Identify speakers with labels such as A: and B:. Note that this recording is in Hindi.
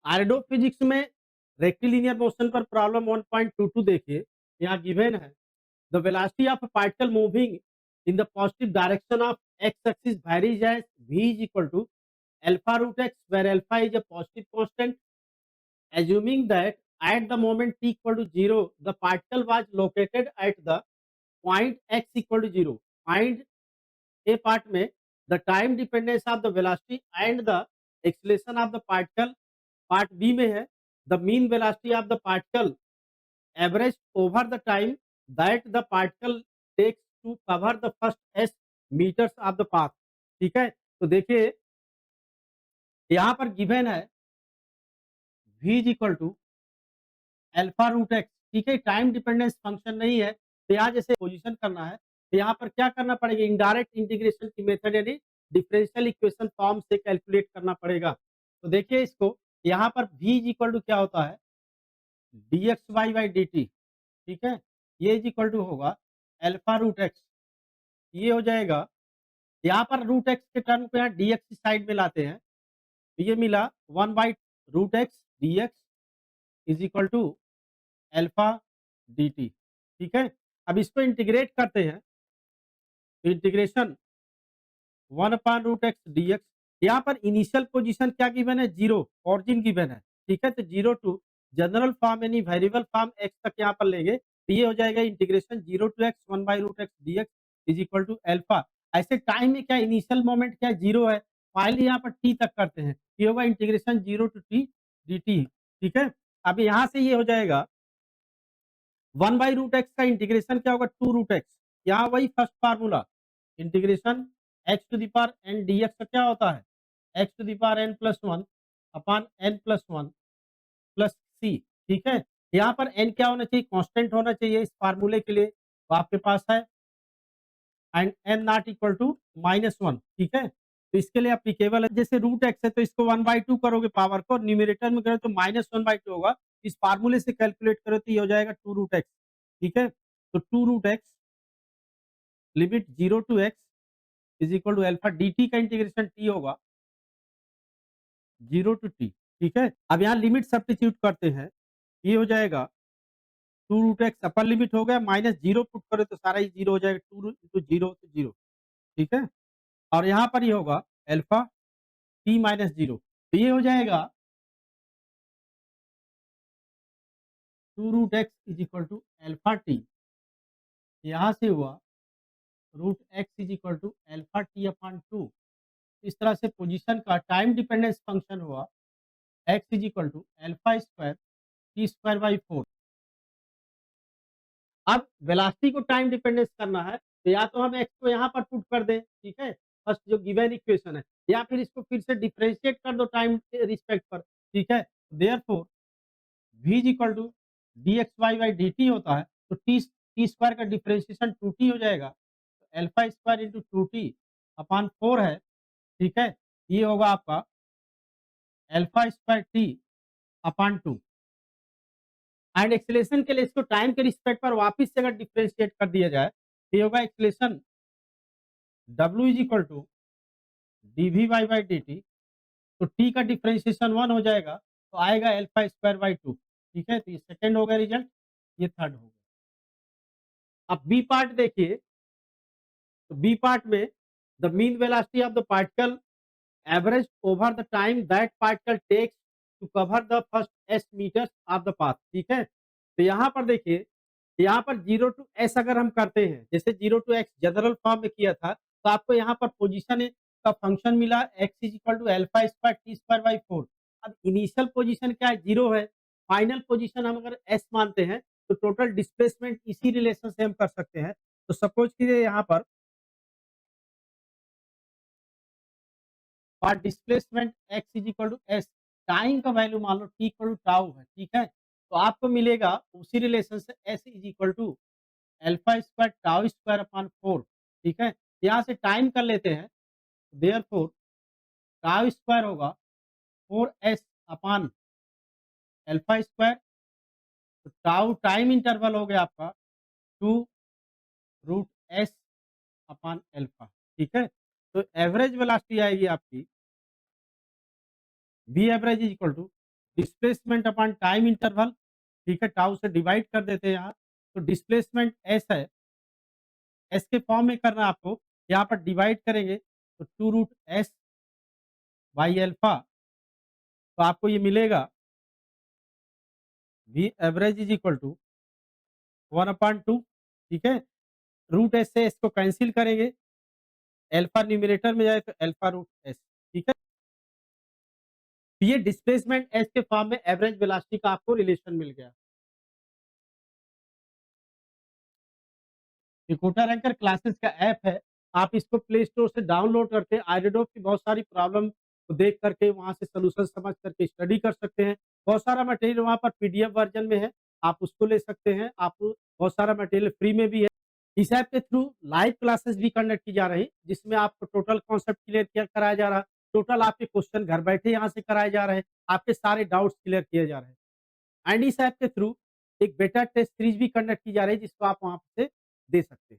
A: आर्डो फिजिक्स में रेक्टिलिनियर मोशन पर प्रॉब्लम 1.22 देखिए, यहाँ गिवन है the velocity of a particle moving in the positive direction of x axis varies as v is equal to alpha root x where alpha is a positive constant assuming that at the moment t equal to 0 the particle was located at the point x equal to 0. Find a part में the time dependence of the velocity and the acceleration of the particle. Part B में है the mean velocity of the particle average over the time that the particle takes to cover the first S metres of the path. ठीक है, तो देखिए यहाँ पर गिवन है v is equal to alpha root x. ठीक है, टाइम डिपेंडेंस फंक्शन नहीं है, तो यहाँ जैसे पोजीशन करना है तो यहाँ पर क्या करना पड़ेगा, इनडायरेक्ट इंटीग्रेशन की मेथड यानी डिफरेंशियल इक्वेशन फॉर्म से कैलकुलेट करना पड़ेगा। तो देखिए इसको यहाँ पर v इज इक्वल टू क्या होता है dx y by d t. ठीक है, ये इज इक्वल टू होगा अल्फा रूट एक्स, ये हो जाएगा यहाँ पर रूट एक्स के टर्म को यहाँ डी एक्स साइड में लाते हैं तो ये मिला 1/√x dx is equal to alpha d t. ठीक है, अब इसको इंटीग्रेट करते हैं तो इंटीग्रेशन 1/√x dx। यहाँ पर इनिशियल पोजीशन क्या गिवन है, जीरो ऑरिजिन गिवन है। ठीक है, तो जीरो टू जनरल फॉर्म यानी वेरिएबल फॉर्म x तक यहाँ पर लेंगे तो ये हो जाएगा integration 0 to x 1/√x dx is equal to alpha. ऐसे टाइम में क्या इनिशियल मोमेंट क्या जीरो है, फाइनली यहाँ पर t तक करते हैं, ये होगा इंटीग्रेशन 0 टू t dt। ठीक है, अब यहाँ से ये हो जाएगा 1/√x का इंटीग्रेशन क्या होगा 2√x, यहाँ वही first formula integration x to the power n dx का क्या होता है x to the power n plus 1 upon n plus 1 plus C. ठीक है, यहाँ पर n क्या होना चाहिए, कांस्टेंट होना चाहिए इस फार्मूले के लिए, तो आपके पास है and n not equal to -1। ठीक है, तो इसके लिए एप्लीकेबल है, जैसे रूट एक्स है तो इसको 1/2 करोगे पावर को, न्यूमरेटर में करो तो -1/2 होगा, इस फार्मूले से कैलकुलेट करो तो ये हो जाएगा 2√x। ठीक है, तो 2√x limit 0 to x is equal to alpha dt का इंटीग्रेशन t होगा 0 टू t। ठीक है, अब यहाँ लिमिट सब्स्टिट्यूट करते हैं, ये हो जाएगा 2√x अपर लिमिट हो गया, -0 पुट करो तो सारा ही 0 हो जाएगा, 2 इंटू 0 तो 0। ठीक है, और यहाँ पर ये होगा अल्फा t माइनस 0, तो ये हो जाएगा 2√x is equal to alpha t, यहाँ से हुआ √x is equal to alpha t upon 2। इस तरह से पोजीशन का टाइम डिपेंडेंस फंक्शन हुआ x is equal to alpha square T square by 4। अब वेलोसिटी को टाइम डिपेंडेंस करना है तो या तो हम x को यहाँ पर पुट कर दें, ठीक है, फर्स्ट जो गिवन इक्वेशन है, या फिर इसको फिर से डिफरेंशिएट कर दो टाइम के रिस्पेक्ट पर। ठीक है, therefore v is equal to dxy by dt होता है, तो टी स्क्वायर का डिफरेंशिएशन 2t हो जाएगा, तो alpha square into 2t upon 4 है। ठीक है, ये होगा आपका alpha square T upon 2 and acceleration के लिए इसको टाइम के रिस्पेक्ट पर वापस से अगर डिफरेंशिएट कर दिया जाए तो ये होगा acceleration w is equal to dv y by dt, तो t का डिफरेंशिएशन 1 हो जाएगा तो आएगा अल्फा स्क्वायर बाई 2। ठीक है, तो ये सेकंड हो गया रिजल्ट, ये थर्ड हो गया। अब बी पार्ट देखिए, तो बी पार्ट में the mean velocity of the particle average over the time that particle takes to cover the first S metres of the path. ठीक है, तो यहाँ पर देखिए, यहाँ पर 0 टू एस अगर हम करते हैं, जैसे 0 टू एक्स जनरल फॉर्म में किया था, तो आपको यहाँ पर पोजीशन का फंक्शन मिला x is equal to alpha square T square by 4। अब इनिशियल पोजीशन क्या है, 0 है, फाइनल पोजीशन हम अगर s मानते हैं तो टोटल डिस्प्लेसमेंट इसी रिलेशन से हम कर सकते हैं। तो सपोज कीजिए यहाँ पर और displacement x is equal to S, time का वैल्यू मान लो t इक्वल टू टाउ है। ठीक है, तो आपको मिलेगा उसी रिलेशन से s is equal to alpha square tau square upon 4। ठीक है, यहाँ से टाइम कर लेते हैं, देयरफॉर टाउ स्क्वायर होगा 4s अपॉन अल्फा स्क्वायर, तो टाउ टाइम इंटरवल हो गया आपका 2√s अपॉन अल्फा। ठीक है, तो एवरेज वेलोसिटी आएगी आपकी v average is equal to displacement upon time interval, ठीक है, टाउ से डिवाइड कर देते हैं यहाँ। तो डिस्प्लेसमेंट एस है, एस के फॉर्म में करना है आपको, यहाँ पर डिवाइड करेंगे तो 2 रूट एस बाई अल्फा, तो आपको ये मिलेगा V average is equal to 1/2, ठीक है। रूट एस से इसको कैंसिल करेंगे, अल्फा न्यूमरेटर में जाए तो अल्फा रूट एस, ठीक है। तो ये डिस्प्लेसमेंट एस के फॉर्म में एवरेज वेलोसिटी का आपको रिलेशन मिल गया। रिक्रूटर रैंकर क्लासेस का ऐप है, आप इसको प्ले स्टोर से डाउनलोड करके आइरिडॉप की बहुत सारी प्रॉब्लम को देख करके वहाँ से सॉल्यूशन समझ करके स्टडी कर सकते हैं। बहुत सारा मटेरियल वहाँ पर पीडीएफ वर्जन में है, आप उसको ले सकते हैं। आप बहुत सारा मटेरियल फ्री में भी है। इस ऐप के थ्रू लाइव क्लासेस भी कंडक्ट की जा रही, जिसमें आपको टोटल कॉन्सेप्ट क्लियर किया कराया जा रहा है। टोटल आपके क्वेश्चन घर बैठे यहाँ से कराए जा रहे हैं, आपके सारे डाउट्स क्लियर किए जा रहे हैं। एंड इस ऐप के थ्रू एक बेटा टेस्ट सीरीज भी कंडक्ट की जा रही है, जिसको आप वहाँ से दे सकते हैं।